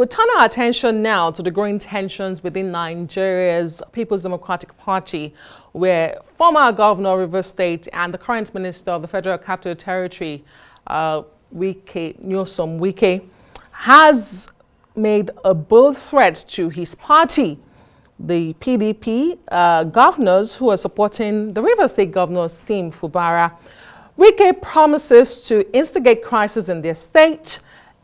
We'll turn our attention now to the growing tensions within Nigeria's People's Democratic Party, where former Governor of Rivers State and the current Minister of the Federal Capital Territory, Wike, has made a bold threat to his party. The PDP governors who are supporting the Rivers State Governor's team, Fubara. Wike promises to instigate crisis in their state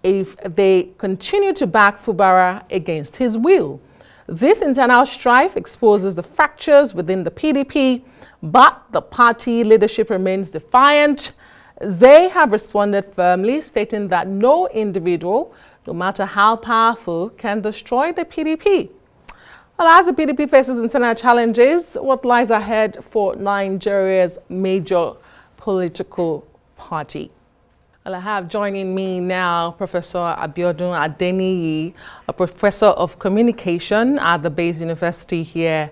if they continue to back Fubara against his will. This internal strife exposes the fractures within the PDP, but the party leadership remains defiant. They have responded firmly, stating that no individual, no matter how powerful, can destroy the PDP. Well, as the PDP faces internal challenges, what lies ahead for Nigeria's major political party? Well, I have joining me now Professor Abiodun Adeniyi, a professor of communication at the Baze University here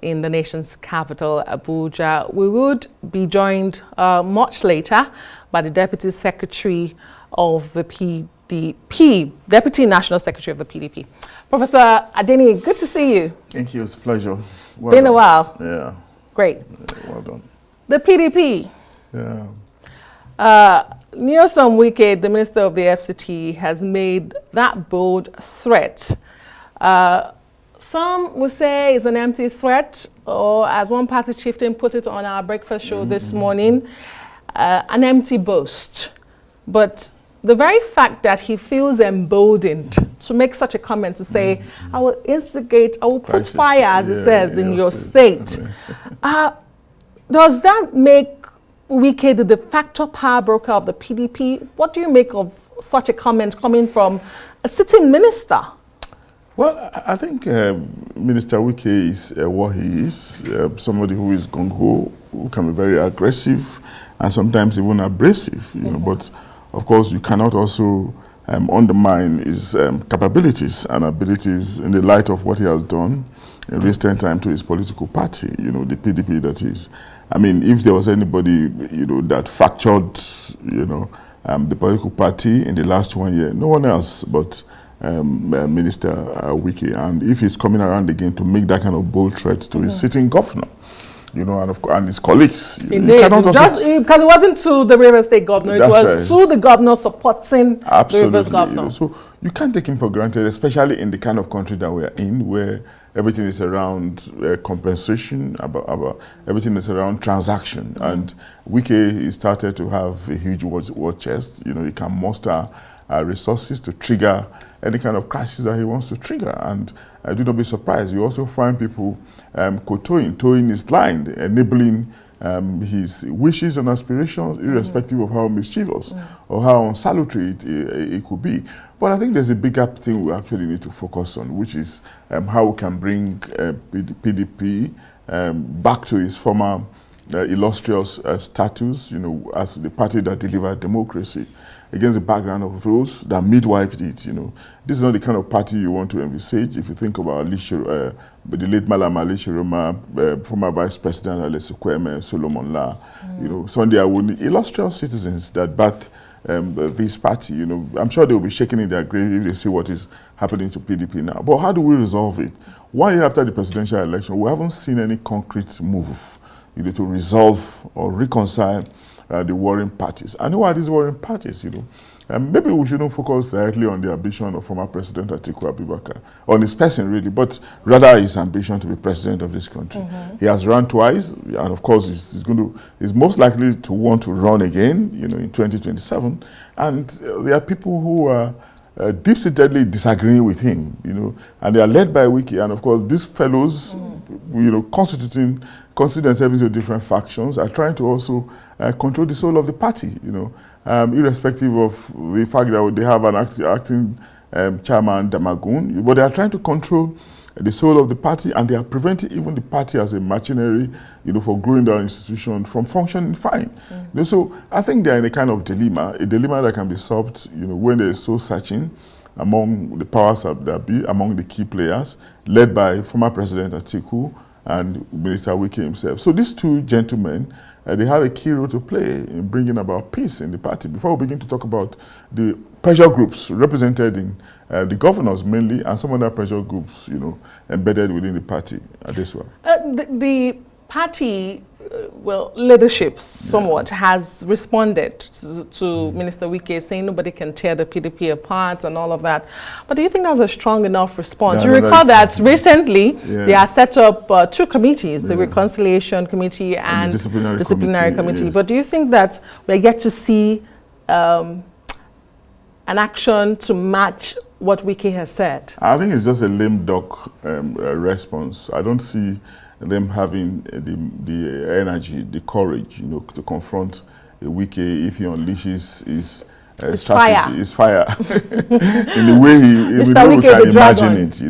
in the nation's capital, Abuja. We would be joined much later by the Deputy Secretary of the PDP, Deputy National Secretary of the PDP. Professor Adeniyi, good to see you. Thank you, it's a pleasure. Well Been done. A while. Yeah. Great. Yeah, well done. The PDP. Yeah. Wike, the Minister of the FCT, has made that bold threat. Some will say it's an empty threat, or as one party chieftain put it on our breakfast show this morning, an empty boast. But the very fact that he feels emboldened to make such a comment, to say, I will instigate, I will put fire, as he says, in your state. Does that make Wike the de facto power broker of the PDP? What do you make of such a comment coming from a sitting minister? Well, I think Minister Wike is what he is, somebody who is gung-ho, who can be very aggressive and sometimes even abrasive, you know, but of course you cannot also undermine his capabilities and abilities in the light of what he has done in recent time to his political party, you know, the PDP that is. I mean, if there was anybody, you know, that fractured, you know, the political party in the last 1 year, no one else but Minister Wike. And if he's coming around again to make that kind of bold threat to his sitting governor, you know, and his colleagues. Indeed. Because it wasn't to the Rivers State governor, it was to the governor supporting the Rivers governor. You know, so you can't take him for granted, especially in the kind of country that we're in, where everything is around compensation, about everything is around transaction. And Wike started to have a huge war chest. You know, he can muster resources to trigger any kind of crisis that he wants to trigger. And do not be surprised, you also find people towing his line, enabling his wishes and aspirations, irrespective of how mischievous or how unsalutary it could be. But I think there's a bigger thing we actually need to focus on, which is how we can bring PDP back to its former illustrious status, you know, as the party that delivered democracy, against the background of those that midwifed it, you know. This is not the kind of party you want to envisage. If you think about the late Malam Ali Shiroma, former Vice President Alessi Kweme, Solomon La, you know, Sunday Awuni, illustrious citizens that birthed this party, you know. I'm sure they will be shaking in their grave if they see what is happening to PDP now. But how do we resolve it? 1 year after the presidential election, we haven't seen any concrete move, you know, to resolve or reconcile the warring parties. And who are these warring parties, you know? Maybe we shouldn't focus directly on the ambition of former President Atiku Abubakar, on his person really, but rather his ambition to be president of this country. He has run twice, and of course he's most likely to want to run again, you know, in 2027. And there are people who are deep-seatedly disagreeing with him, you know, and they are led by Wike. And of course, these fellows, you know, constituting themselves into different factions, are trying to also control the soul of the party, you know, irrespective of the fact that they have an acting chairman, Damagun, but they are trying to control the soul of the party, and they are preventing even the party as a machinery, you know, for growing their institution from functioning fine. You know, so I think they are in a kind of dilemma, a dilemma that can be solved, you know, when there is soul searching among the powers that be, among the key players, led by former President Atiku, and Minister Wike himself. So these two gentlemen, they have a key role to play in bringing about peace in the party. Before we begin to talk about the pressure groups represented in the governors mainly, and some other pressure groups, embedded within the party. The party, leadership somewhat has responded to Minister Wike saying nobody can tear the PDP apart and all of that. But do you think that's a strong enough response? You recall that recently they have set up two committees, the Reconciliation Committee and the Disciplinary Committee. Yes. But do you think that we're yet to see an action to match what Wike has said? I think it's just a lame duck response. I don't see them having the energy, the courage, to confront Wike if he unleashes his strategy, his fire, in the way we can imagine it.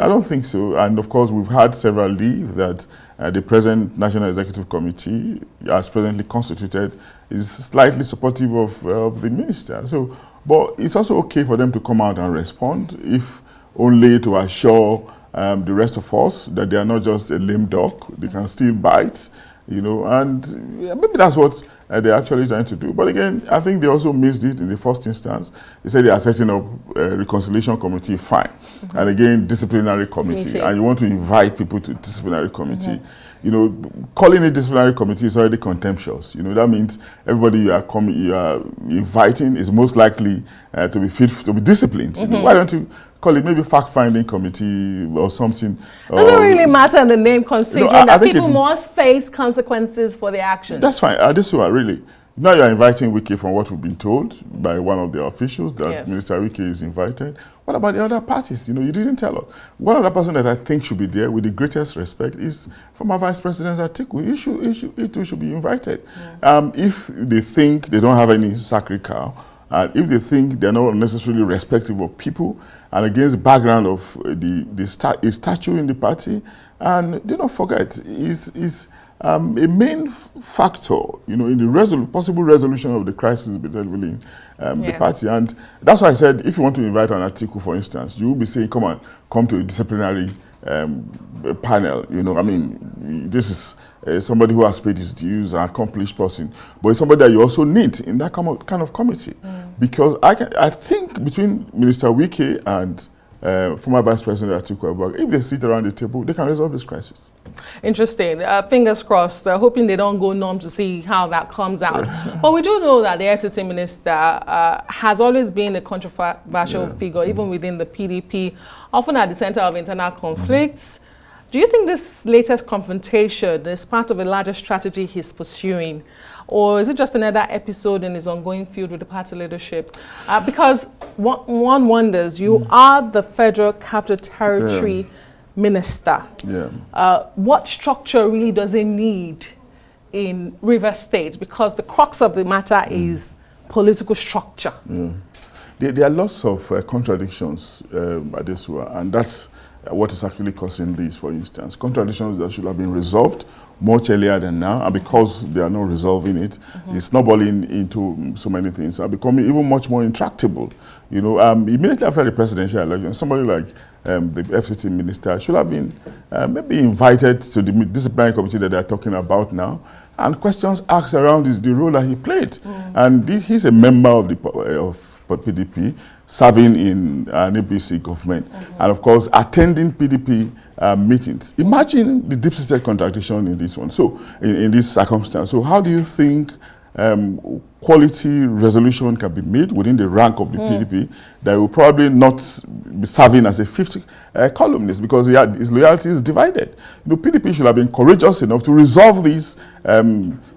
I don't think so. And of course, we've had several leave that the present National Executive Committee, as presently constituted, is slightly supportive of the minister. So, but it's also okay for them to come out and respond, if only to assure the rest of us that they are not just a lame duck. They can still bite, and maybe that's what they're actually trying to do. But again, I think they also missed it in the first instance. They said they are setting up a reconciliation committee, fine. And again, disciplinary committee. And you want to invite people to disciplinary committee. Calling it disciplinary committee is already contemptuous. That means everybody you are inviting is most likely to be fit to be disciplined. Why don't you call it maybe fact-finding committee or something? Doesn't really matter in the name, considering that people must face consequences for their actions. That's fine. This one really. Now you're inviting Wike, from what we've been told by one of the officials, that Minister Wike is invited. What about the other parties? You didn't tell us. One other person that I think should be there, with the greatest respect, is former Vice President Atiku. He should be invited. If they think they don't have any sacred cow, and if they think they're not necessarily respectful of people, and against the background of the statue in the party, and do not forget, is a main factor, in the possible resolution of the crisis between the party. And that's why I said, if you want to invite an Atiku, for instance, you will be saying, come to a disciplinary panel. This is somebody who has paid his dues, an accomplished person, but it's somebody that you also need in that kind of committee. Because I think between Minister Wike and former Vice President Atiku, if they sit around the table, they can resolve this crisis. Interesting. Fingers crossed. Hoping they don't go numb to see how that comes out. But we do know that the FCT minister has always been a controversial figure, even within the PDP, often at the center of internal conflicts. Do you think this latest confrontation is part of a larger strategy he's pursuing? Or is it just another episode in his ongoing feud with the party leadership? Because one wonders, you are the Federal Capital Territory minister. What structure really does it need in Rivers State? Because the crux of the matter is political structure. There are lots of contradictions at this one, and that's what is actually causing this, for instance. Contradictions that should have been resolved much earlier than now, and because they are not resolving it, it's snowballing into so many things and becoming even much more intractable. Immediately after the presidential election, somebody like the FCT minister should have been maybe invited to the disciplinary committee that they're talking about now, and questions asked around the role that he played. And he's a member of the PDP, serving in an APC government, and of course attending PDP meetings. Imagine the deep-seated contradiction in this one. So, in this circumstance, so how do you think quality resolution can be made within the rank of the PDP that will probably not be serving as a fifth columnist, because his loyalty is divided? PDP should have been courageous enough to resolve these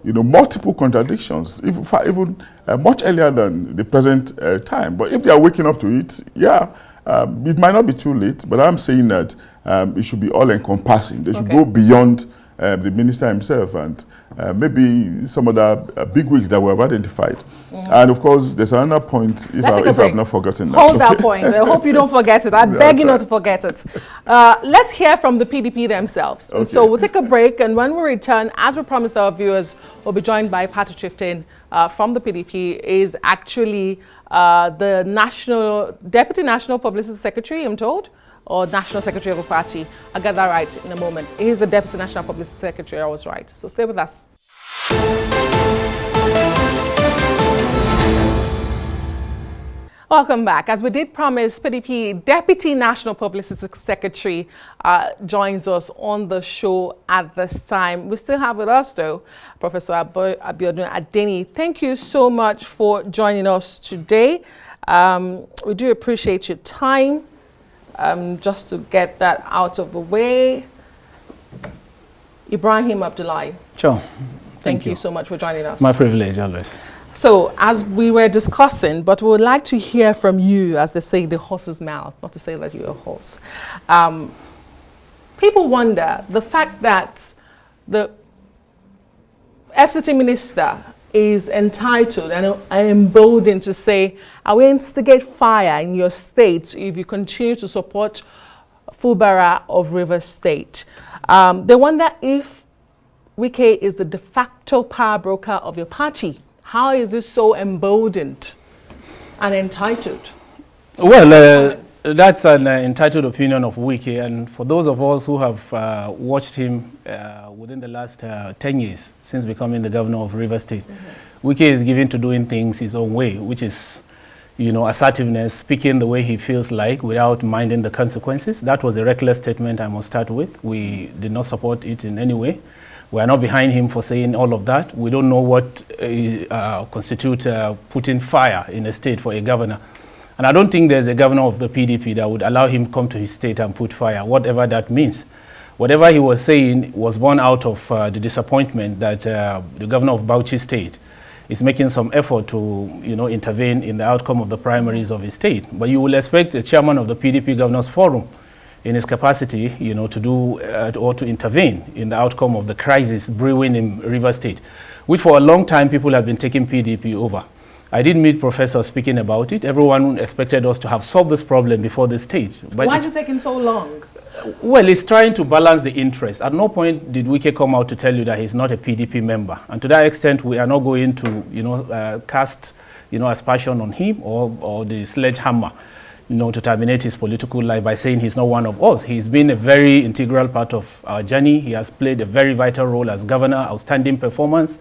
multiple contradictions, even much earlier than the present time. But if they are waking up to it, it might not be too late, but I'm saying that it should be all-encompassing. They should go beyond the minister himself and maybe some other bigwigs that we have identified. And of course, there's another point, if I've not forgotten that. Hold that point. I hope you don't forget it. I beg you not to forget it. Let's hear from the PDP themselves. Okay. So we'll take a break, and when we return, as we promised our viewers, we'll be joined by Party Chieftain from the PDP, is actually the Deputy National Publicity Secretary, I'm told, or National Secretary of a party. I'll get that right in a moment. He's the Deputy National Publicity Secretary. I was right. So stay with us. Welcome back. As we did promise, PDP Deputy National Publicity Secretary joins us on the show at this time. We still have with us, though, Professor Abiodun Adeniyi. Thank you so much for joining us today. We do appreciate your time. Just to get that out of the way, Ibrahim Abdullahi. Sure. Thank you so much for joining us. My privilege, always. So, as we were discussing, but we would like to hear from you, as they say, the horse's mouth, not to say that you're a horse. People wonder the fact that the FCT minister is entitled and emboldened to say, I will instigate fire in your state if you continue to support Fubara of Rivers State. They wonder if Wike is the de facto power broker of your party. How is this so emboldened and entitled? Well, that's an entitled opinion of Wike, and for those of us who have watched him within the last 10 years since becoming the governor of Rivers State, Wike is given to doing things his own way, which is, assertiveness, speaking the way he feels like without minding the consequences. That was a reckless statement, I must start with. We did not support it in any way. We are not behind him for saying all of that. We don't know what constitutes putting fire in a state for a governor. And I don't think there's a governor of the PDP that would allow him come to his state and put fire, whatever that means. Whatever he was saying was born out of the disappointment that the governor of Bauchi State is making some effort to, intervene in the outcome of the primaries of his state. But you will expect the chairman of the PDP Governors Forum in his capacity, to do or to intervene in the outcome of the crisis brewing in Rivers State, which for a long time people have been taking PDP over. I did meet professors speaking about it. Everyone expected us to have solved this problem before this stage. But why is it taking so long? Well, it's trying to balance the interest. At no point did Wike come out to tell you that he's not a PDP member. And to that extent, we are not going to, cast, aspersion on him or the sledgehammer, to terminate his political life by saying he's not one of us. He's been a very integral part of our journey. He has played a very vital role as governor, outstanding performance.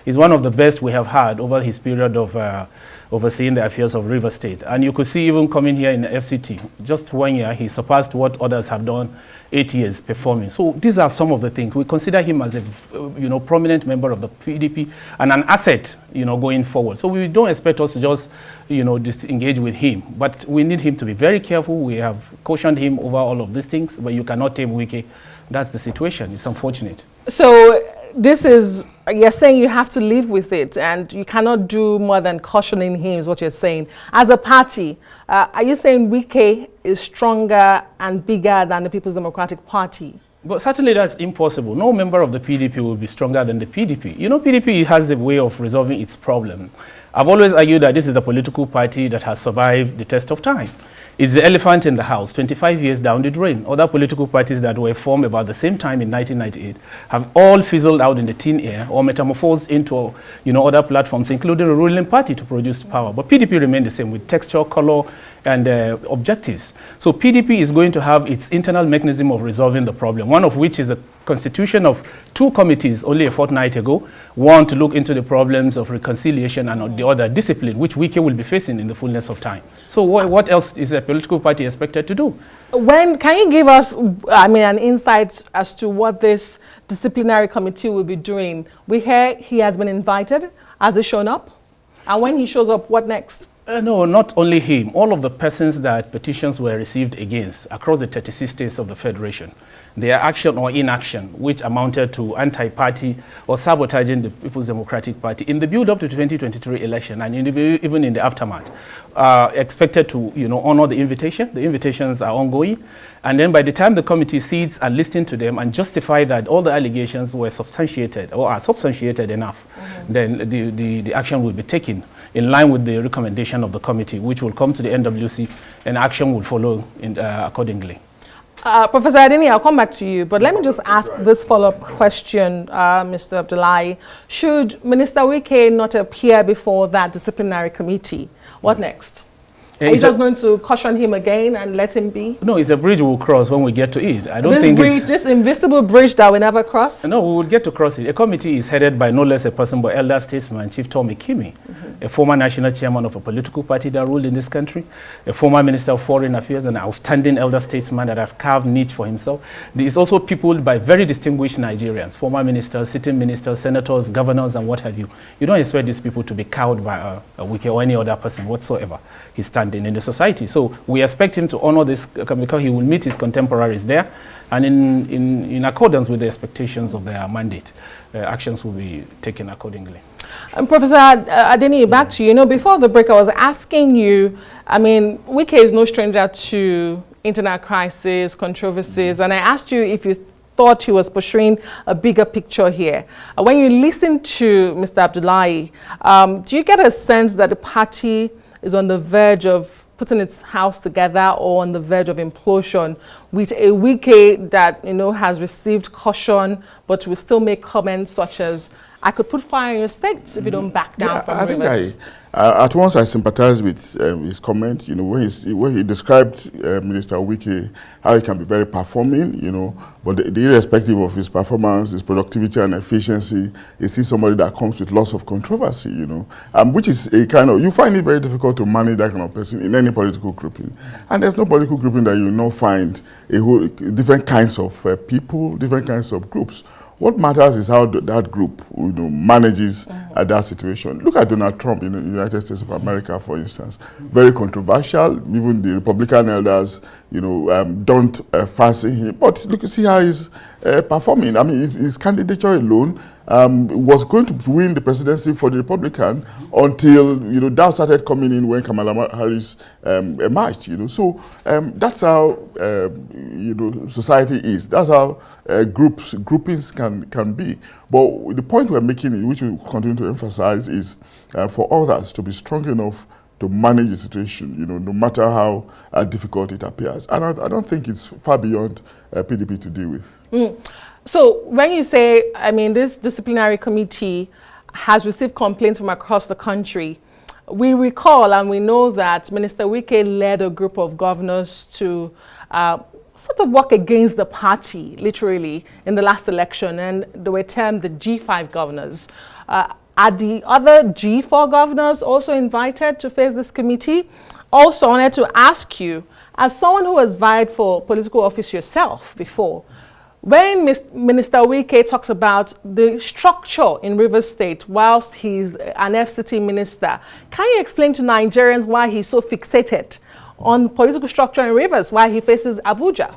He's one of the best we have had over his period of overseeing the affairs of Rivers State. And you could see even coming here in the FCT, just 1 year, he surpassed what others have done 8 years performing. So these are some of the things. We consider him as a prominent member of the PDP and an asset, going forward. So we don't expect us to just, disengage with him. But we need him to be very careful. We have cautioned him over all of these things, but you cannot tame Wike. That's the situation. It's unfortunate. So this is, you're saying you have to live with it and you cannot do more than cautioning him is what you're saying. As a party, are you saying Wike is stronger and bigger than the People's Democratic Party? But certainly that's impossible. No member of the PDP will be stronger than the PDP. PDP has a way of resolving its problem. I've always argued that this is a political party that has survived the test of time. It's the elephant in the house, 25 years down the drain. Other political parties that were formed about the same time in 1998 have all fizzled out in the thin air or metamorphosed into, other platforms, including the ruling party, to produce power. But PDP remained the same with texture, color, and objectives. So PDP is going to have its internal mechanism of resolving the problem, one of which is the constitution of 2 committees only a fortnight ago, one to look into the problems of reconciliation and the other discipline, which Wike will be facing in the fullness of time. So what else is a political party expected to do? Can you give us, an insight as to what this disciplinary committee will be doing? We hear he has been invited. Has he shown up? And when he shows up, what next? No, not only him. All of the persons that petitions were received against across the 36 states of the Federation, their action or inaction, which amounted to anti-party or sabotaging the People's Democratic Party in the build-up to the 2023 election and even in the aftermath, expected to honor the invitation. The invitations are ongoing. And then by the time the committee sits and listens to them and justify that all the allegations were substantiated or are substantiated enough, then the action will be taken in line with the recommendation of the committee, which will come to the NWC, and action will follow accordingly. Professor Adeniyi, I'll come back to you, but let me just ask this follow-up question, Mr. Abdullahi. Should Minister Wike not appear before that disciplinary committee? What next? Are you just going to caution him again and let him be? No, it's a bridge we'll cross when we get to it. I don't this think bridge, this invisible bridge that we never cross? No, we will get to cross it. A committee is headed by no less a person but elder statesman, Chief Tommy Kimi, a former national chairman of a political party that ruled in this country, a former minister of foreign affairs, an outstanding elder statesman that have carved niche for himself. He is also peopled by very distinguished Nigerians, former ministers, sitting ministers, senators, governors, and what have you. You don't expect these people to be cowed by a Wike or any other person whatsoever. He's standing in the society. So we expect him to honor this because he will meet his contemporaries there, and in accordance with the expectations of their mandate, actions will be taken accordingly. Professor Adeniyi, back to you. You know, before the break, I was asking you, I mean, Wike is no stranger to internal crisis, controversies, and I asked you if you thought he was pursuing a bigger picture here. When you listen to Mr. Abdullahi, do you get a sense that the party is on the verge of putting its house together or on the verge of implosion, with a Wike that, you know, has received caution but will still make comments such as, I could put fire in your state if you don't back down from Rivers? At once I sympathize with his comment, you know, when he described Minister Wike, how he can be very performing, you know, but irrespective of his performance, his productivity and efficiency, he's still somebody that comes with lots of controversy, you know, which is a kind of, you find it very difficult to manage that kind of person in any political grouping. And there's no political grouping that you will not find a whole, different kinds of people, different kinds of groups. What matters is how that group, you know, manages that situation. Look at Donald Trump in the United States of America, for instance. Very controversial. Even the Republican elders, you know, don't fancy him. But look, see how he's performing. I mean, his candidature alone was going to win the presidency for the Republican until, you know, doubt started coming in when Kamala Harris emerged, you know. So that's how, you know, society is. That's how groupings can be. But the point we're making, which we continue to emphasize, is for others to be strong enough to manage the situation, you know, no matter how difficult it appears. And I don't think it's far beyond PDP to deal with. So when you say, I mean, this disciplinary committee has received complaints from across the country, we recall and we know that Minister Wike led a group of governors to sort of work against the party, literally, in the last election, and they were termed the G5 governors. Are the other G4 governors also invited to face this committee? Also, I wanted to ask you, as someone who has vied for political office yourself before, when Minister Wike talks about the structure in Rivers State whilst he's an FCT minister, can you explain to Nigerians why he's so fixated on political structure in Rivers, why he faces Abuja?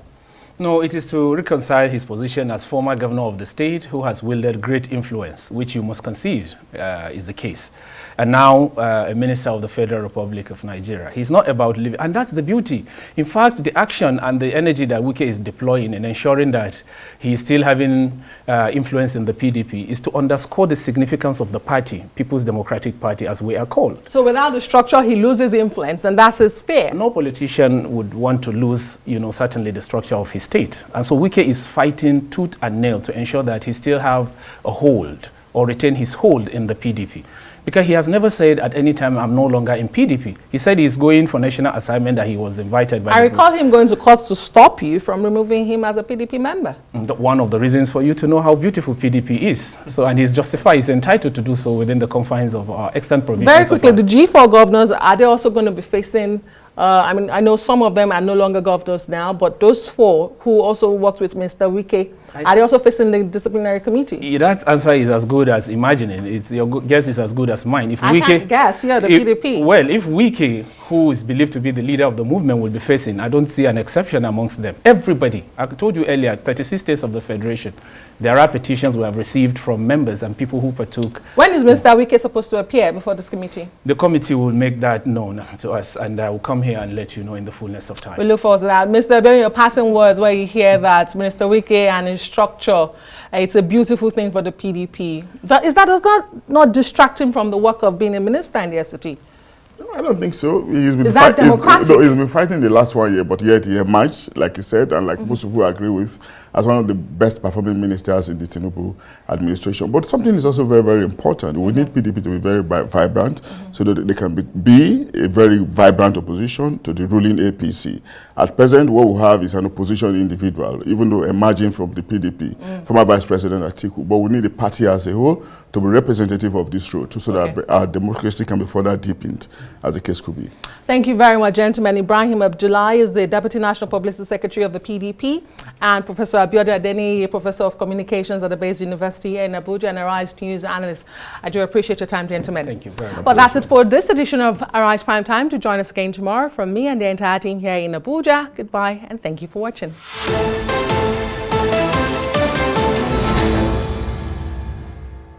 No, it is to reconcile his position as former governor of the state who has wielded great influence, which you must concede is the case. And now a minister of the Federal Republic of Nigeria. He's not about living, and that's the beauty. In fact, the action and the energy that Wike is deploying in ensuring that he is still having influence in the PDP is to underscore the significance of the party, People's Democratic Party, as we are called. So without the structure, he loses influence, and that's his fear. No politician would want to lose, you know, certainly the structure of his state. And so Wike is fighting tooth and nail to ensure that he still have a hold or retain his hold in the PDP. Because he has never said at any time, I'm no longer in PDP. He said he's going for national assignment that he was invited by. I recall him going to court to stop you from removing him as a PDP member. One of the reasons for you to know how beautiful PDP is. So, and he's justified, he's entitled to do so within the confines of our extant provisions. Very quickly, the G4 governors, are they also going to be facing, I mean, I know some of them are no longer governors now, but those four who also worked with Mr. Wike, are they also facing the disciplinary committee? That answer is as good as imagining. It's, your guess is as good as mine. If I can't guess, yeah, the PDP. Well, if Wike, who is believed to be the leader of the movement, will be facing, I don't see an exception amongst them. Everybody, I told you earlier, 36 states of the Federation, there are petitions we have received from members and people who partook. When is Mr. Wike supposed to appear before this committee? The committee will make that known to us, and I will come here and let you know in the fullness of time. We look forward to that. Mr. Abiodun, your passing words where you hear that Minister Wike and his structure, it's a beautiful thing for the PDP. Does that not distract him from the work of being a minister in the FCT? I don't think so. He's been Is that democratic? He's been fighting the last 1 year, but yet he emerged, like you said, and like most people agree with, as one of the best performing ministers in the Tinubu administration. But something is also very, very important. We need PDP to be very vibrant so that they can be a very vibrant opposition to the ruling APC. At present, what we have is an opposition individual, even though emerging from the PDP, former Vice President Atiku. But we need the party as a whole to be representative of this road, so that our democracy can be further deepened, as the case could be. Thank you very much, gentlemen. Ibrahim Abdullahi is the Deputy National Publicity Secretary of the PDP, and Professor Abiodun Adeniyi, Professor of Communications at the Baze University in Abuja, and Arise News Analyst. I do appreciate your time, gentlemen. Thank you very much. Well, that's it for this edition of Arise Prime Time. To join us again tomorrow from me and the entire team here in Abuja. Goodbye, and thank you for watching.